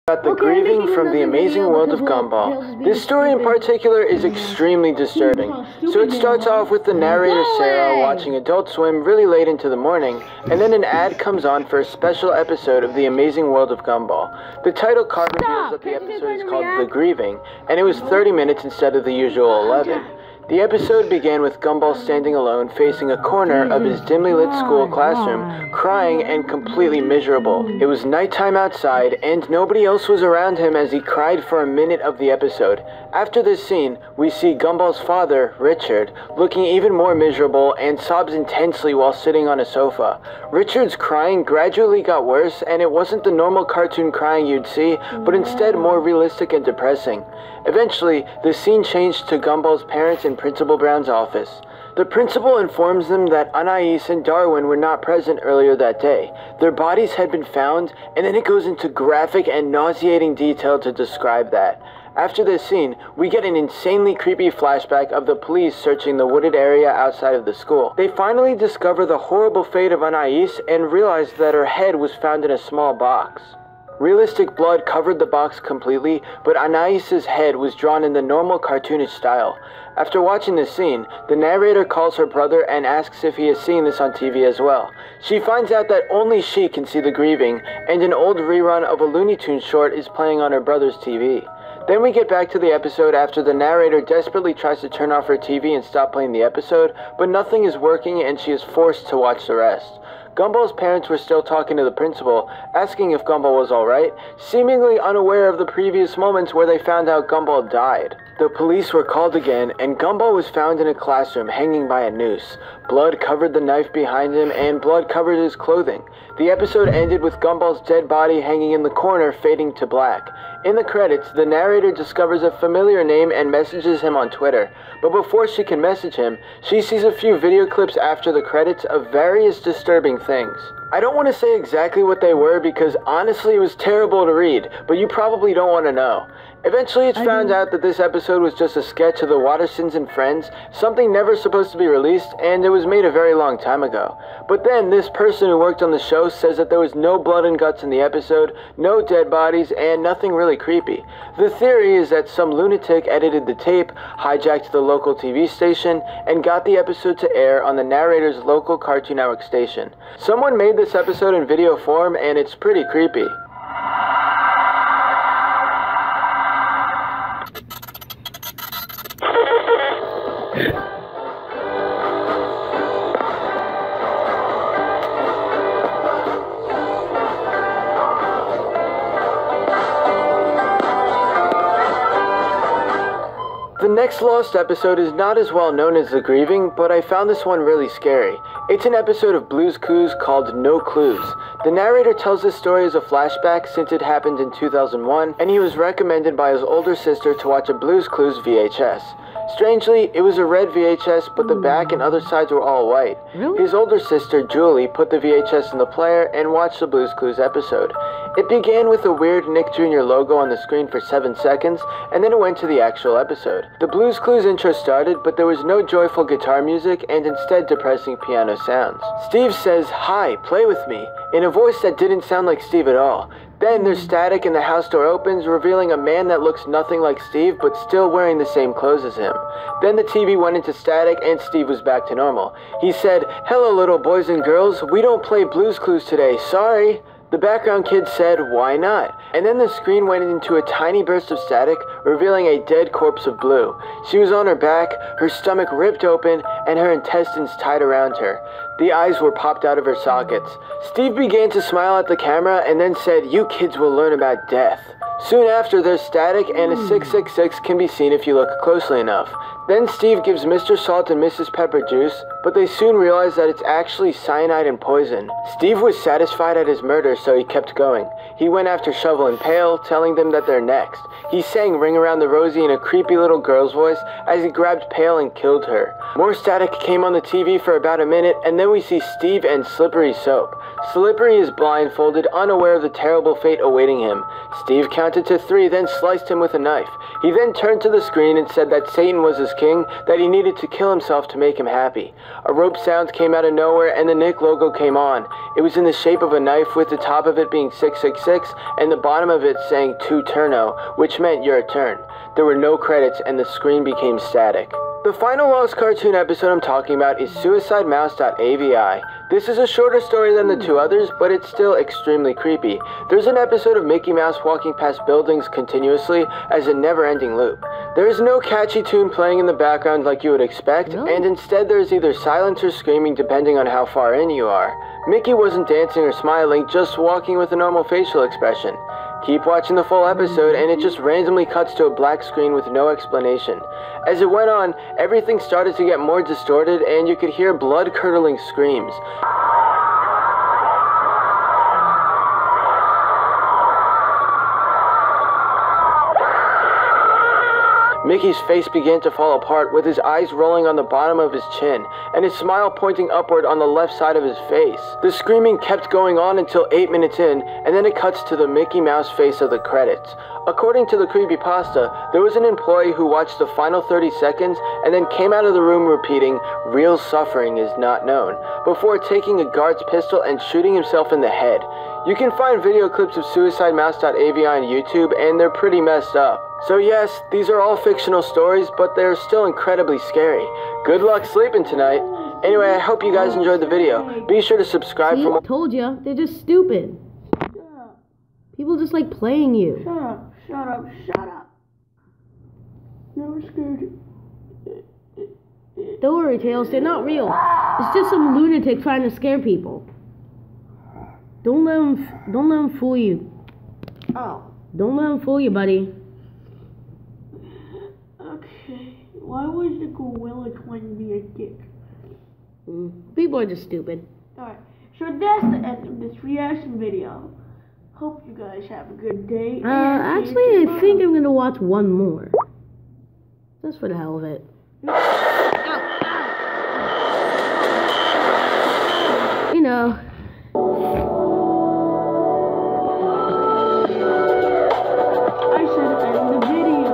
About the grieving from the amazing world of Gumball. This story in particular is extremely disturbing. So it starts off with the narrator Sarah watching Adult Swim really late into the morning, and then an ad comes on for a special episode of the amazing world of Gumball. The title card reveals that the episode is called The Grieving, and it was 30 minutes instead of the usual 11. The episode began with Gumball standing alone facing a corner of his dimly lit school classroom, crying and completely miserable. It was nighttime outside, and nobody else was around him as he cried for a minute of the episode. After this scene, we see Gumball's father, Richard, looking even more miserable and sobs intensely while sitting on a sofa. Richard's crying gradually got worse, and it wasn't the normal cartoon crying you'd see, but instead more realistic and depressing. Eventually, the scene changed to Gumball's parents in Principal Brown's office. The principal informs them that Anais and Darwin were not present earlier that day. Their bodies had been found, and then it goes into graphic and nauseating detail to describe that. After this scene, we get an insanely creepy flashback of the police searching the wooded area outside of the school. They finally discover the horrible fate of Anais and realize that her head was found in a small box. Realistic blood covered the box completely, but Anais's head was drawn in the normal cartoonish style. After watching this scene, the narrator calls her brother and asks if he has seen this on TV as well. She finds out that only she can see the grieving, and an old rerun of a Looney Tunes short is playing on her brother's TV. Then we get back to the episode after the narrator desperately tries to turn off her TV and stop playing the episode, but nothing is working and she is forced to watch the rest. Gumball's parents were still talking to the principal, asking if Gumball was alright, seemingly unaware of the previous moments where they found out Gumball died. The police were called again, and Gumball was found in a classroom hanging by a noose. Blood covered the knife behind him, and blood covered his clothing. The episode ended with Gumball's dead body hanging in the corner, fading to black. In the credits, the narrator discovers a familiar name and messages him on Twitter. But before she can message him, she sees a few video clips after the credits of various disturbing things. I don't want to say exactly what they were because honestly it was terrible to read, but you probably don't want to know. Eventually it's found out that this episode was just a sketch of the Wattersons and Friends, something never supposed to be released, and it was made a very long time ago. But then this person who worked on the show says that there was no blood and guts in the episode, no dead bodies, and nothing really creepy. The theory is that some lunatic edited the tape, hijacked the local TV station, and got the episode to air on the narrator's local Cartoon Network station. Someone made this episode in video form, and it's pretty creepy. The next lost episode is not as well known as The Grieving, but I found this one really scary. It's an episode of Blue's Clues called No Clues. The narrator tells this story as a flashback since it happened in 2001, and he was recommended by his older sister to watch a Blue's Clues VHS. Strangely, it was a red VHS, but the back and other sides were all white. His older sister, Julie, put the VHS in the player and watched the Blue's Clues episode. It began with a weird Nick Jr. logo on the screen for 7 seconds, and then it went to the actual episode. The Blue's Clues intro started, but there was no joyful guitar music and instead depressing piano sounds. Steve says, "Hi, play with me," in a voice that didn't sound like Steve at all. Then there's static and the house door opens, revealing a man that looks nothing like Steve but still wearing the same clothes as him. Then the TV went into static and Steve was back to normal. He said, "Hello little boys and girls, we don't play Blue's Clues today, sorry." The background kid said, "Why not?" And then the screen went into a tiny burst of static, revealing a dead corpse of Blue. She was on her back, her stomach ripped open, and her intestines tied around her. The eyes were popped out of her sockets. Steve began to smile at the camera and then said, "You kids will learn about death." Soon after, there's static and a 666 can be seen if you look closely enough. Then Steve gives Mr. Salt and Mrs. Pepper juice, but they soon realize that it's actually cyanide and poison. Steve was satisfied at his murder, so he kept going. He went after Shovel and Pail, telling them that they're next. He sang Ring Around the Rosie in a creepy little girl's voice as he grabbed Pail and killed her. More static came on the TV for about a minute, and then we see Steve and Slippery Soap. Slippery is blindfolded, unaware of the terrible fate awaiting him. Steve counted to 3, then sliced him with a knife. He then turned to the screen and said that Satan was his king that he needed to kill himself to make him happy. A rope sound came out of nowhere and the Nick logo came on. It was in the shape of a knife with the top of it being 666 and the bottom of it saying "to turno," which meant your turn. There were no credits and the screen became static. The final Lost cartoon episode I'm talking about is SuicideMouse.avi. This is a shorter story than the two others, but it's still extremely creepy. There's an episode of Mickey Mouse walking past buildings continuously as a never-ending loop. There is no catchy tune playing in the background like you would expect, and instead there is either silence or screaming depending on how far in you are. Mickey wasn't dancing or smiling, just walking with a normal facial expression. Keep watching the full episode and it just randomly cuts to a black screen with no explanation. As it went on, everything started to get more distorted and you could hear blood-curdling screams. Mickey's face began to fall apart with his eyes rolling on the bottom of his chin and his smile pointing upward on the left side of his face. The screaming kept going on until 8 minutes in, and then it cuts to the Mickey Mouse face of the credits. According to the creepypasta, there was an employee who watched the final 30 seconds and then came out of the room repeating, "Real suffering is not known," before taking a guard's pistol and shooting himself in the head. You can find video clips of SuicideMouse.avi on YouTube and they're pretty messed up. So yes, these are all fictional stories, but they're still incredibly scary. Good luck sleeping tonight. Anyway, I hope you guys enjoyed the video. Be sure to subscribe for more. Told you, they're just stupid. Shut up. People just like playing you. Shut up. Shut up. Shut up. Never scared you. Don't worry, Tails, they're not real. It's just some lunatic trying to scare people. Don't let them fool you. Oh. Don't let them fool you, buddy. Okay. Why was the gorilla trying to be a dick? People are just stupid. Alright. So that's the end of this reaction video. Hope you guys have a good day. Actually, I think I'm gonna watch one more. Just for the hell of it. You know. I said end the video.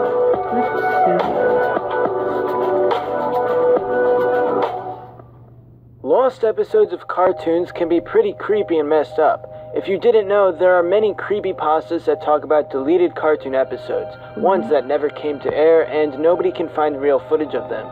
Lost episodes of cartoons can be pretty creepy and messed up. If you didn't know, there are many creepypastas that talk about deleted cartoon episodes, ones that never came to air and nobody can find real footage of them.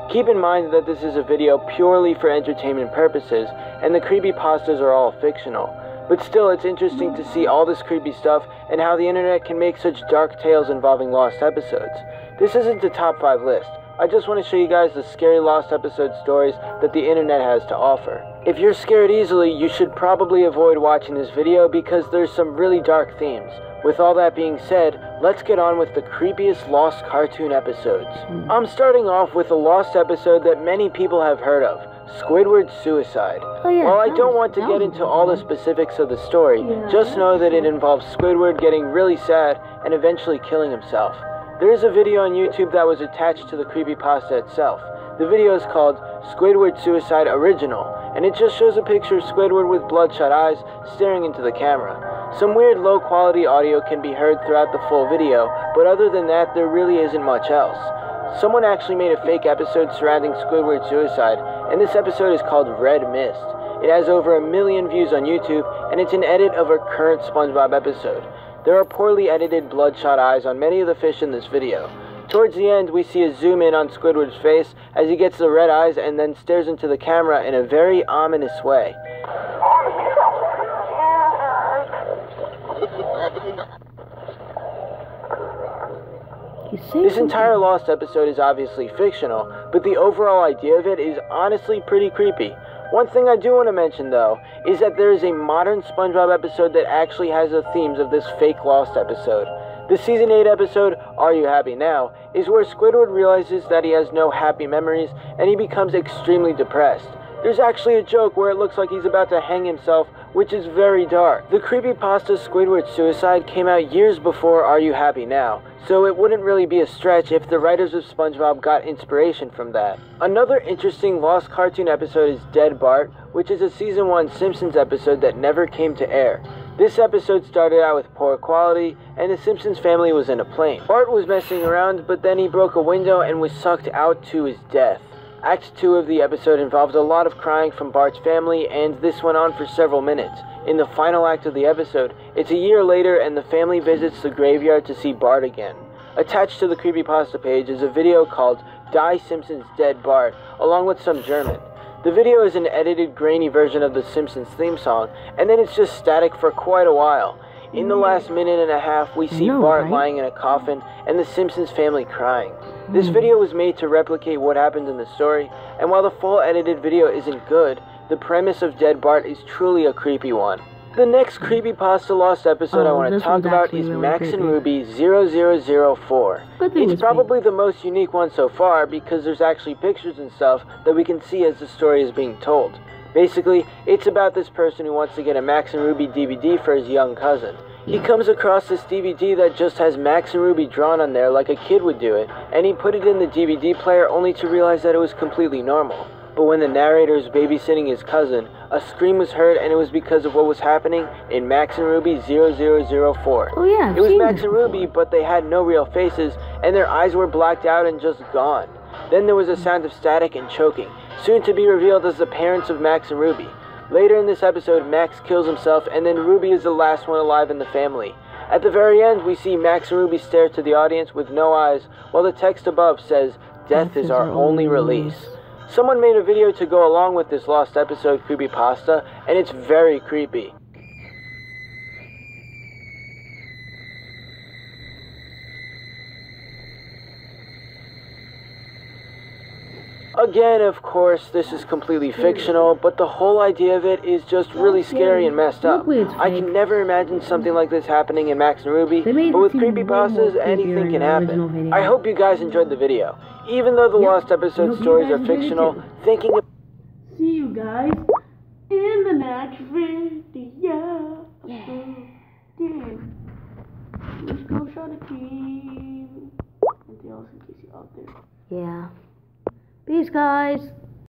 Keep in mind that this is a video purely for entertainment purposes, and the creepypastas are all fictional. But still, it's interesting to see all this creepy stuff and how the internet can make such dark tales involving lost episodes. This isn't a top 5 list. I just want to show you guys the scary lost episode stories that the internet has to offer. If you're scared easily, you should probably avoid watching this video because there's some really dark themes. With all that being said, let's get on with the creepiest lost cartoon episodes. I'm starting off with a lost episode that many people have heard of, Squidward's Suicide. While I don't want to get into all the specifics of the story, just know that it involves Squidward getting really sad and eventually killing himself. There is a video on YouTube that was attached to the creepypasta itself. The video is called Squidward Suicide Original, and it just shows a picture of Squidward with bloodshot eyes staring into the camera. Some weird low-quality audio can be heard throughout the full video, but other than that, there really isn't much else. Someone actually made a fake episode surrounding Squidward's suicide, and this episode is called Red Mist. It has over 1 million views on YouTube, and it's an edit of a current SpongeBob episode. There are poorly edited bloodshot eyes on many of the fish in this video. Towards the end, we see a zoom in on Squidward's face as he gets the red eyes and then stares into the camera in a very ominous way. This entire lost episode is obviously fictional, but the overall idea of it is honestly pretty creepy. One thing I do want to mention, though, is that there is a modern SpongeBob episode that actually has the themes of this fake Lost episode. The Season 8 episode, Are You Happy Now?, is where Squidward realizes that he has no happy memories and he becomes extremely depressed. There's actually a joke where it looks like he's about to hang himself, which is very dark. The creepypasta Squidward's Suicide came out years before Are You Happy Now?, so it wouldn't really be a stretch if the writers of SpongeBob got inspiration from that. Another interesting lost cartoon episode is Dead Bart, which is a Season 1 Simpsons episode that never came to air. This episode started out with poor quality, and the Simpsons family was in a plane. Bart was messing around, but then he broke a window and was sucked out to his death. Act 2 of the episode involved a lot of crying from Bart's family, and this went on for several minutes. In the final act of the episode, it's a year later and the family visits the graveyard to see Bart again. Attached to the creepypasta page is a video called Die Simpsons Dead Bart, along with some German. The video is an edited, grainy version of the Simpsons theme song, and then it's just static for quite a while. In the last minute and a half, we see Bart lying in a coffin and the Simpsons family crying. This video was made to replicate what happened in the story, and while the full edited video isn't good, the premise of Dead Bart is truly a creepy one. The next creepypasta lost episode I want to talk about is really Max and Ruby 0004. It's probably the most unique one so far because there's actually pictures and stuff that we can see as the story is being told. Basically, it's about this person who wants to get a Max and Ruby DVD for his young cousin. He comes across this DVD that just has Max and Ruby drawn on there like a kid would do it, and he put it in the DVD player only to realize that it was completely normal. But when the narrator is babysitting his cousin, a scream was heard, and it was because of what was happening in Max and Ruby 0004. Oh yeah, it was Max and Ruby, but they had no real faces, and their eyes were blacked out and just gone. Then there was a sound of static and choking, soon to be revealed as the parents of Max and Ruby. Later in this episode, Max kills himself, and then Ruby is the last one alive in the family. At the very end, we see Max and Ruby stare to the audience with no eyes, while the text above says, "Death is our only release." Someone made a video to go along with this lost episode creepypasta, and it's very creepy. Again, of course, this is completely fictional, but the whole idea of it is just really scary and messed up. I can never imagine something like this happening in Max and Ruby, but with creepypastas, anything can happen. I hope you guys enjoyed the video. Even though the lost episode stories are fictional, thinking of... See you guys in the next video. Let's go show the team. Anything else in case you're out there? Yeah. Peace, guys.